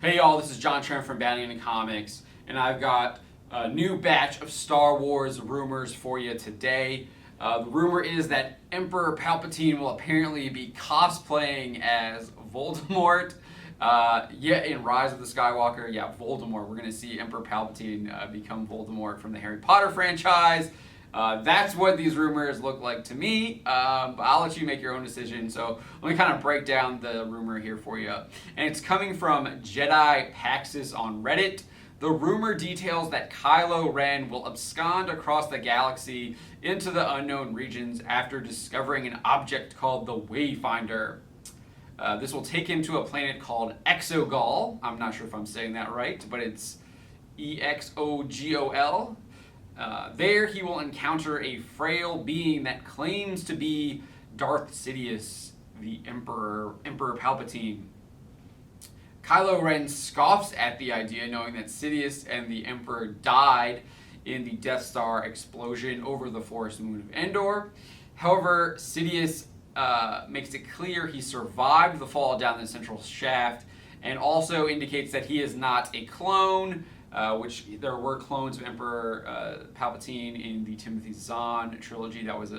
Hey y'all, this is John Trent from Bounty and Comics, and I've got a new batch of Star Wars rumors for you today. The rumor is that Emperor Palpatine will apparently be cosplaying as Voldemort. In Rise of the Skywalker, Voldemort. We're going to see Emperor Palpatine become Voldemort from the Harry Potter franchise. That's what these rumors look like to me, but I'll let you make your own decision. So let me kind of break down the rumor here for you. And it's coming from Jedi Paxis on Reddit. The rumor details that Kylo Ren will abscond across the galaxy into the unknown regions after discovering an object called the Wayfinder. This will take him to a planet called Exogol. I'm not sure if I'm saying that right, but it's Exogol. There he will encounter a frail being that claims to be Darth Sidious, the Emperor Palpatine. Kylo Ren scoffs at the idea, knowing that Sidious and the Emperor died in the Death Star explosion over the forest moon of Endor. However, Sidious makes it clear he survived the fall down the central shaft, and also indicates that he is not a clone, which there were clones of Emperor Palpatine in the Timothy Zahn trilogy. That was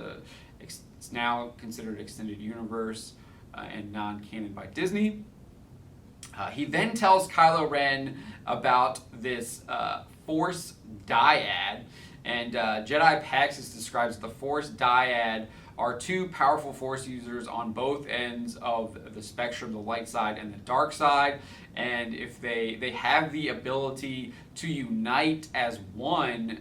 it's now considered extended universe and non-canon by Disney. He then tells Kylo Ren about this Force Dyad, and Jedi Paxis describes the Force Dyad are two powerful Force users on both ends of the spectrum, the light side and the dark side, and if they have the ability to unite as one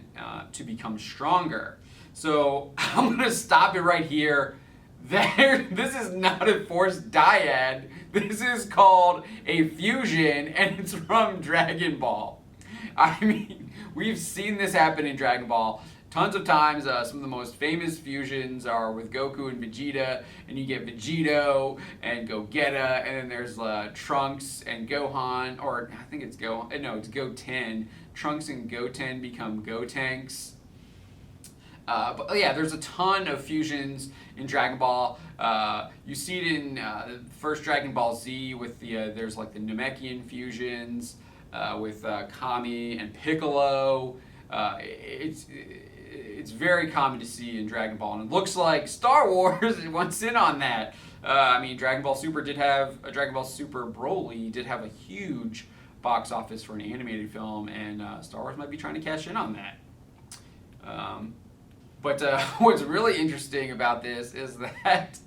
to become stronger. So I'm going to stop it right here. This is not a Force Dyad. This is called a fusion, and it's from Dragon Ball. I mean, we've seen this happen in Dragon Ball tons of times. Some of the most famous fusions are with Goku and Vegeta, and you get Vegito and Gogeta, and then there's Trunks and Gohan, or I think it's it's Goten. Trunks and Goten become Gotenks. But yeah, there's a ton of fusions in Dragon Ball. You see it in the first Dragon Ball Z with there's like the Namekian fusions with Kami and Piccolo. It's very common to see in Dragon Ball, and it looks like Star Wars wants in on that. I mean, Dragon Ball Super Broly did have a huge box office for an animated film, and Star Wars might be trying to cash in on that. But what's really interesting about this is that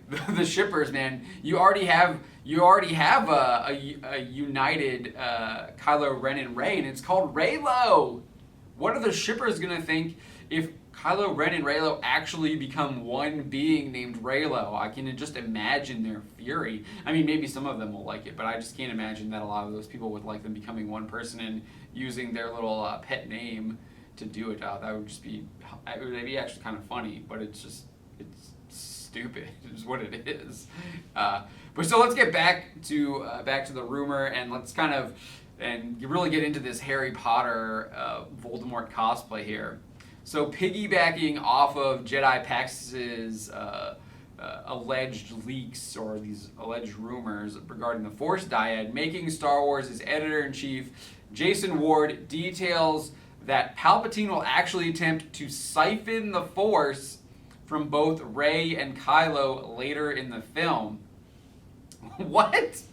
the shippers, man, you already have a united Kylo Ren and Rey, and it's called Reylo. What are the shippers gonna think if Kylo Ren and Reylo actually become one being named Reylo? I can just imagine their fury. I mean, maybe some of them will like it, but I just can't imagine that a lot of those people would like them becoming one person and using their little pet name to do it. That would be actually kind of funny, but it's stupid is what it is. But so let's get back to the rumor, and let's kind of really get into this Harry Potter Voldemort cosplay here. So piggybacking off of Jedi Pax's alleged leaks, or these alleged rumors regarding the Force Dyad, making Star Wars' editor-in-chief Jason Ward details that Palpatine will actually attempt to siphon the Force from both Rey and Kylo later in the film. What?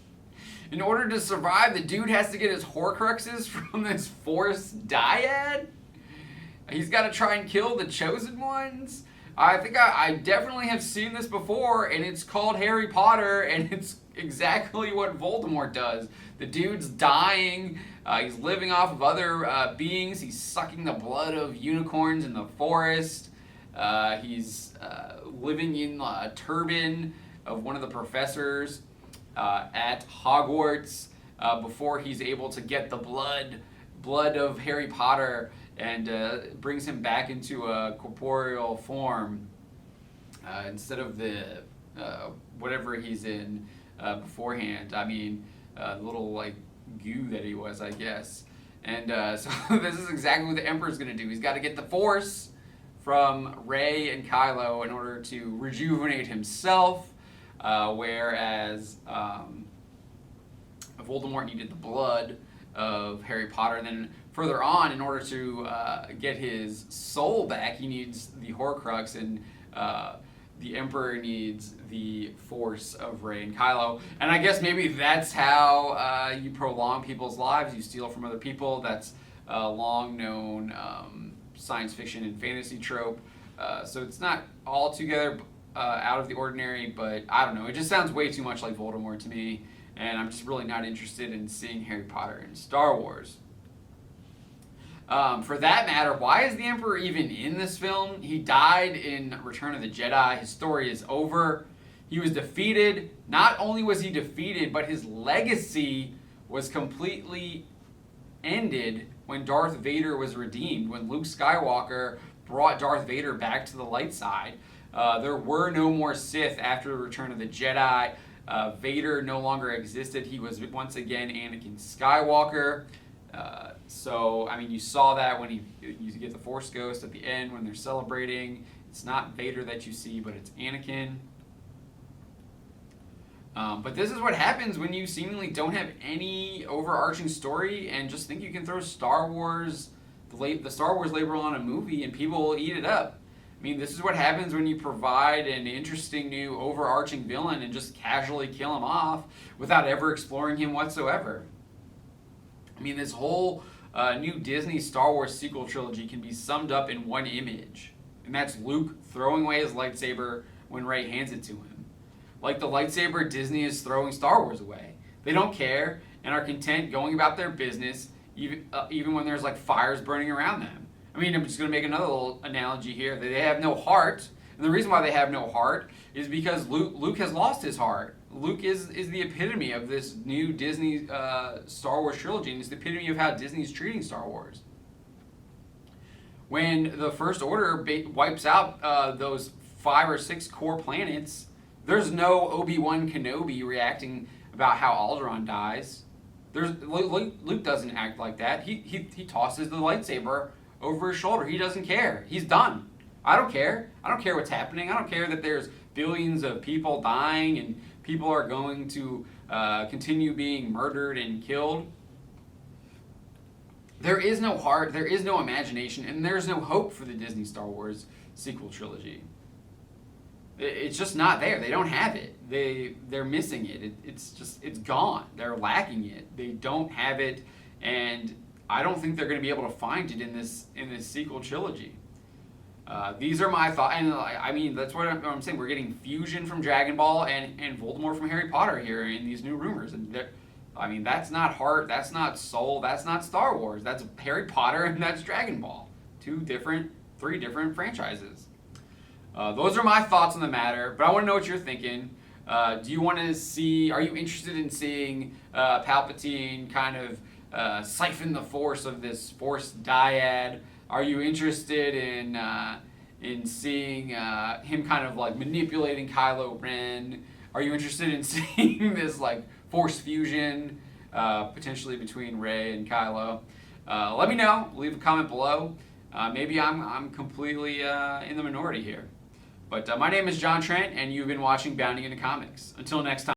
In order to survive, the dude has to get his Horcruxes from this Force Dyad? He's got to try and kill the Chosen Ones? I think I definitely have seen this before, and it's called Harry Potter, and it's exactly what Voldemort does. The dude's dying. He's living off of other beings. He's sucking the blood of unicorns in the forest. He's living in a turban of one of the professors at Hogwarts before he's able to get the blood of Harry Potter, and brings him back into a corporeal form instead of the whatever he's in beforehand. I mean, the little like goo that he was, I guess. And so this is exactly what the Emperor's going to do. He's got to get the Force from Rey and Kylo in order to rejuvenate himself, whereas Voldemort needed the blood of Harry Potter, and then further on, in order to get his soul back, he needs the Horcrux, and the Emperor needs the Force of Rey and Kylo. And I guess maybe that's how you prolong people's lives. You steal from other people. That's a long-known science fiction and fantasy trope. So it's not altogether out of the ordinary, but I don't know. It just sounds way too much like Voldemort to me, and I'm just really not interested in seeing Harry Potter in Star Wars. For that matter, why is the Emperor even in this film? He died in Return of the Jedi. His story is over. He was defeated. Not only was he defeated, but his legacy was completely ended when Darth Vader was redeemed, when Luke Skywalker brought Darth Vader back to the light side. There were no more Sith after the Return of the Jedi. Vader no longer existed. He was once again Anakin Skywalker. So, I mean, you saw that when you get the Force Ghost at the end when they're celebrating. It's not Vader that you see, but it's Anakin. But this is what happens when you seemingly don't have any overarching story and just think you can throw Star Wars, the Star Wars label on a movie and people will eat it up. I mean, this is what happens when you provide an interesting new overarching villain and just casually kill him off without ever exploring him whatsoever. I mean, this whole new Disney Star Wars sequel trilogy can be summed up in one image, and that's Luke throwing away his lightsaber when Rey hands it to him. Like the lightsaber, Disney is throwing Star Wars away. They don't care and are content going about their business, even when there's like fires burning around them. I mean, I'm just going to make another little analogy here. They have no heart, and the reason why they have no heart is because Luke has lost his heart. Luke is the epitome of this new Disney Star Wars trilogy, and it's the epitome of how Disney's treating Star Wars. When the First Order wipes out those 5 or 6 core planets, there's no Obi-Wan Kenobi reacting about how Alderaan dies. Luke doesn't act like that. He tosses the lightsaber over his shoulder. He doesn't care. He's done. I don't care. I don't care what's happening. I don't care that there's billions of people dying and people are going to continue being murdered and killed. There is no heart, there is no imagination, and there's no hope for the Disney Star Wars sequel trilogy. It's just not there. They don't have it. They're missing it. It's gone. They're lacking it. They don't have it, and I don't think they're going to be able to find it in this sequel trilogy. These are my thoughts, and I mean that's what I'm saying. We're getting fusion from Dragon Ball and Voldemort from Harry Potter here in these new rumors, and I mean that's not heart, that's not soul, that's not Star Wars. That's Harry Potter and that's Dragon Ball. 3 different franchises. Those are my thoughts on the matter, but I want to know what you're thinking. Do you want to see? Are you interested in seeing Palpatine kind of siphon the force of this Force dyad? Are you interested in seeing him kind of like manipulating Kylo Ren? Are you interested in seeing this like Force fusion potentially between Rey and Kylo? Let me know. Leave a comment below. Maybe I'm completely in the minority here. But my name is John Trent, and you've been watching Bounding into Comics. Until next time.